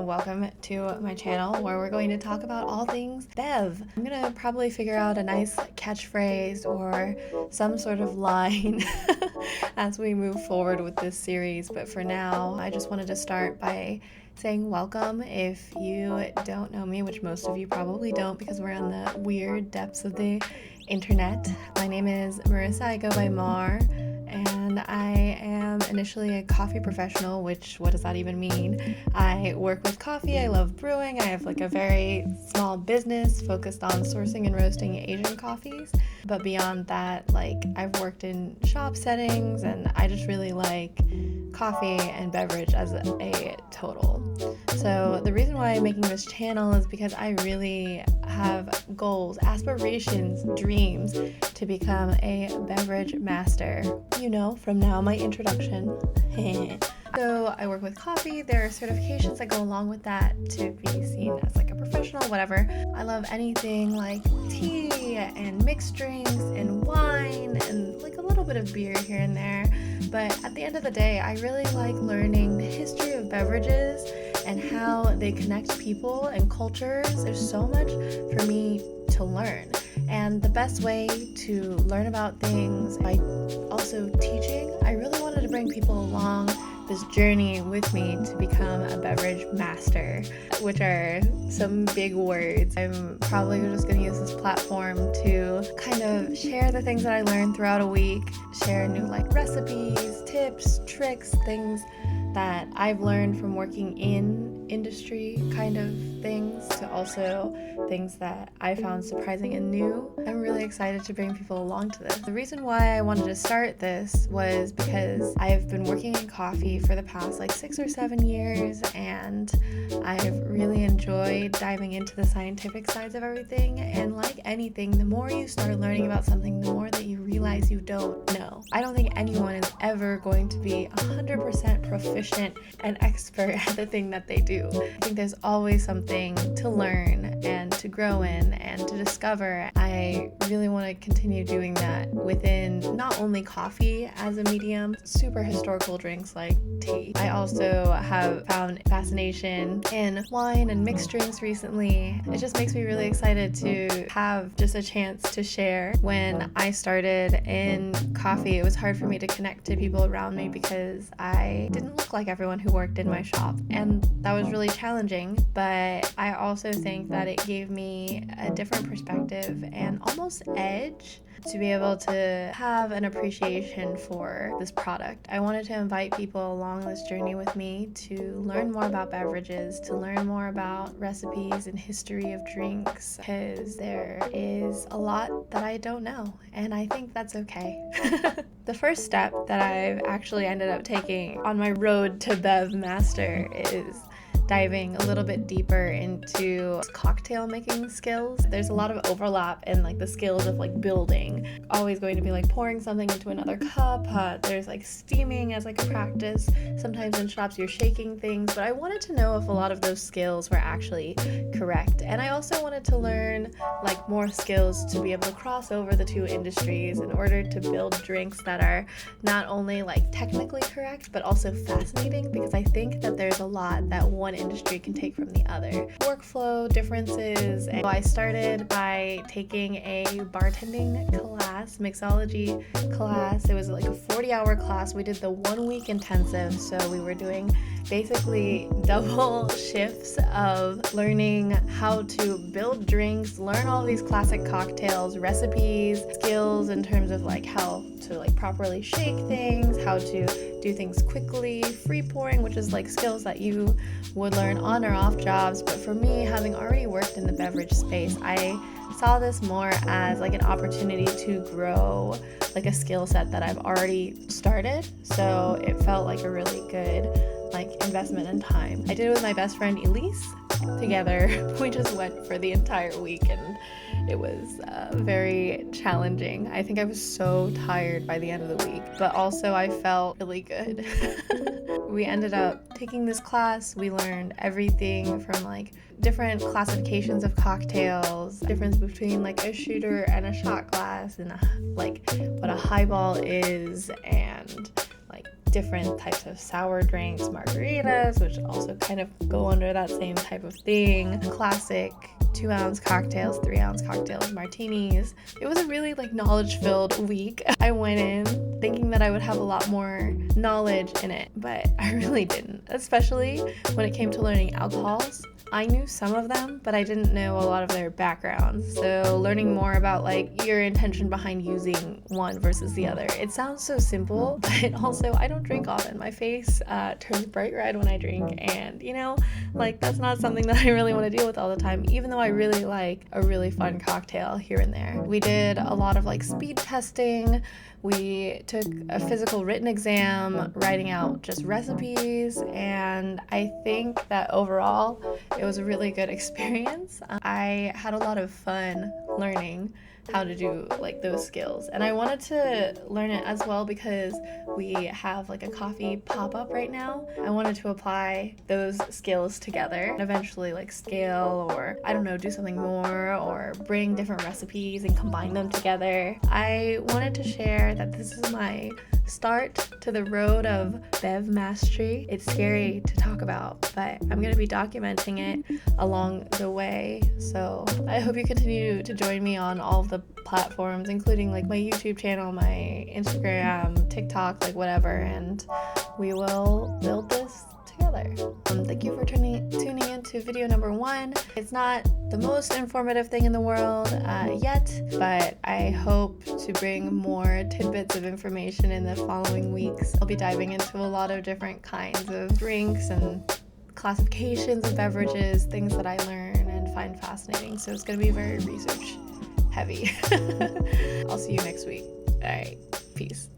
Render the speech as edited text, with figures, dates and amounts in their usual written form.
welcome to my channel where we're going to talk about all things Bev. I'm gonna probably figure out a nice catchphrase or some sort of line as we move forward with this series, but for now I just wanted to start by saying welcome if you don't know me, which most of you probably don't because we're in the weird depths of the internet. My name is Marissa, I go by Mar, and I am initially a coffee professional, which what does that even mean? I work with coffee, I love brewing, I have like a very small business focused on sourcing and roasting Asian coffees, but beyond that, like I've worked in shop settings and I just really like coffee and beverage as a total. So the reason why I'm making this channel is because I really have goals, aspirations, dreams to become a beverage master. You know, from now my introduction. So I work with coffee, there are certifications that go along with that to be seen as like a professional, whatever. I love anything like tea and mixed drinks and wine and like a little bit of beer here and there. But at the end of the day, I really like learning the history of beverages and how they connect people and cultures. There's so much for me to learn. And the best way to learn about things by also teaching, I really wanted to bring people along this journey with me to become a beverage master, which are some big words. I'm probably just going to use this platform to kind of share the things that I learned throughout a week, share new like recipes, tips, tricks, things that I've learned from working in industry kind of things to also things that I found surprising and new. I'm really excited to bring people along to this. The reason why I wanted to start this was because I've been working in coffee for the past like 6 or 7 years and I've really enjoyed diving into the scientific sides of everything, and like anything, the more you start learning about something, the more that you realize you don't know. I don't think anyone is ever going to be 100% proficient and expert at the thing that they do. I think there's always something to learn and to grow in and to discover. I really want to continue doing that within not only coffee as a medium, super historical drinks like tea. I also have found fascination in wine and mixed drinks recently. It just makes me really excited to have just a chance to share. When I started in coffee, it was hard for me to connect to people around me because I didn't look like everyone who worked in my shop, and that was really challenging, but I also think that it gave me a different perspective and almost edge to be able to have an appreciation for this product. I wanted to invite people along this journey with me to learn more about beverages, to learn more about recipes and history of drinks, because there is a lot that I don't know, and I think that's okay. The first step that I've actually ended up taking on my road to Bev Master is diving a little bit deeper into cocktail making skills. There's a lot of overlap in like the skills of like building. Always going to be like pouring something into another cup. There's like steaming as like a practice. Sometimes in shops you're shaking things, but I wanted to know if a lot of those skills were actually correct. And I also wanted to learn like more skills to be able to cross over the two industries in order to build drinks that are not only like technically correct, but also fascinating, because I think that there's a lot that one industry can take from the other. Workflow differences. And I started by taking a bartending class, mixology class. It was like a 40-hour class. We did the 1 week intensive, so we were doing basically double shifts of learning how to build drinks, learn all these classic cocktails, recipes, skills in terms of like how to like properly shake things, how to do things quickly, free pouring, which is like skills that you would learn on or off jobs. But for me, having already worked in the beverage space, I saw this more as like an opportunity to grow like a skill set that I've already started. So it felt like a really good like investment in time. I did it with my best friend Elise together. We just went for the entire week and it was very challenging. I think I was so tired by the end of the week, but also I felt really good. We ended up taking this class. We learned everything from like different classifications of cocktails, difference between like a shooter and a shot glass, and like what a highball is, and like different types of sour drinks, margaritas, which also kind of go under that same type of thing, classic 2-ounce cocktails, 3-ounce cocktails, martinis. It was a really knowledge-filled week. I went in thinking that I would have a lot more knowledge in it, but I really didn't, especially when it came to learning alcohols. I knew some of them, but I didn't know a lot of their backgrounds. So learning more about your intention behind using one versus the other. It sounds so simple, but also I don't drink often. My face turns bright red when I drink, and that's not something that I really want to deal with all the time, even though I really like a really fun cocktail here and there. We did a lot of speed testing. We took a physical written exam, writing out just recipes, and I think that overall it was a really good experience. I had a lot of fun learning how to do those skills, and I wanted to learn it as well because we have a coffee pop-up right now. I wanted to apply those skills together and eventually scale, or I don't know, do something more, or bring different recipes and combine them together. I wanted to share that this is my start to the road of Bev mastery. It's scary to talk about, but I'm going to be documenting it along the way. So I hope you continue to join me on all of the platforms, including my YouTube channel, my Instagram, TikTok, whatever, and we will build this together. Thank you for tuning into video number 1. It's not the most informative thing in the world yet, but I hope to bring more tidbits of information in the following weeks. I'll be diving into a lot of different kinds of drinks and classifications of beverages, things that I learn and find fascinating. So it's going to be very research heavy. I'll see you next week. All right, peace.